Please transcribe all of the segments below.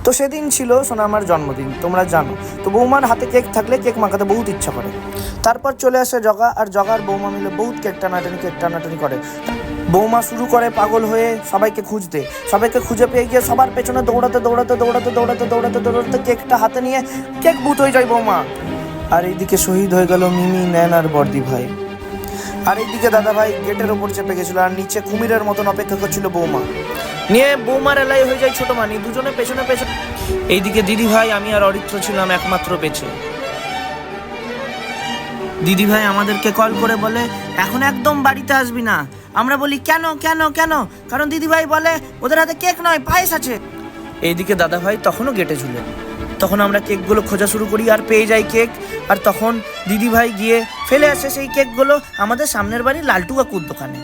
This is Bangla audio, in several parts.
তো সেদিন ছিল সোনামার জন্মদিন, তোমরা জানো। তো বৌমার হাতে কেক থাকলে কেক মাখাতে বহুত ইচ্ছা করে। তারপর চলে আসে জগা, আর জগার বৌমা মিলে বহুত কেক টানাটানি করে। বৌমা শুরু করে পাগল হয়ে সবাইকে খুঁজে পেয়ে গিয়ে সবার পেছনে দৌড়াতে কেকটা হাতে নিয়ে কেক বুথ হয়ে যায় বৌমা। আর এইদিকে শহীদ হয়ে গেল মিমি, ন্যান আর বর্দি ভাই। আর এইদিকে দাদা ভাই গেটের ওপর চেপে গেছিল, আর নিচে কুমিরের মতন অপেক্ষা করছিল বৌমা নিয়ে। বৌমার এলাই হয়ে যায় ছোট মানি, দুজনে পেছনে। এইদিকে দিদি ভাই, আমি আর অরিত্র ছিলাম একমাত্র পেছে। দিদি ভাই আমাদেরকে কল করে বলে এখন একদম বাড়িতে আসবি না। আমরা বলি কেন? কারণ দিদি ভাই বলে ওদের হাতে কেক নয়, পায়েস আছে। এইদিকে দাদা ভাই তখনও গেটে ঝুলে। তখন আমরা কেকগুলো খোঁজা শুরু করি আর পেয়ে যাই কেক। আর তখন দিদি ভাই গিয়ে ফেলে আসে সেই কেকগুলো আমাদের সামনের বাড়ির লালটু কাকুর দোকানে।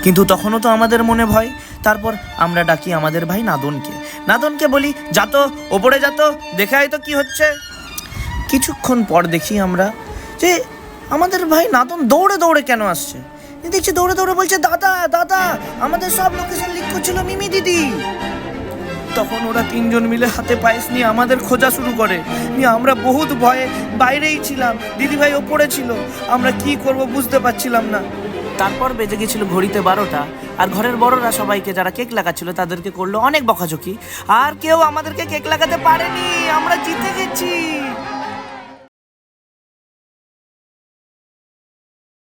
কিন্তু তখনও তো আমাদের মনে ভয়। তারপর আমরা ডাকি আমাদের ভাই নাদনকে বলি যাতো ওপরে, যাতো দেখে আয় তো কি হচ্ছে। কিছুক্ষণ পর দেখি আমরা যে আমাদের ভাই নাদন দৌড়ে কেন আসছে। দেখছি দৌড়ে বলছে দাদা আমাদের সব লোকেশন লিক করছিল মিমি দিদি। তখন ওরা তিনজন মিলে হাতে পায়েস নিয়ে আমাদের খোঁজা শুরু করে। আমরা বহুত ভয়ে বাইরেই ছিলাম, দিদি ভাই ওপরে ছিল। আমরা কি করব বুঝতে পারছিলাম না। তারপর বেজে গেছিল ঘড়িতে 12টা, আর ঘরের বড়রা সবাইকে যারা কেক লাগাচ্ছিল তাদেরকে করলো অনেক বকাঝকি, আর কেউ আমাদেরকে কেক লাগাতে পারেনি। আমরা জিতে গেছি।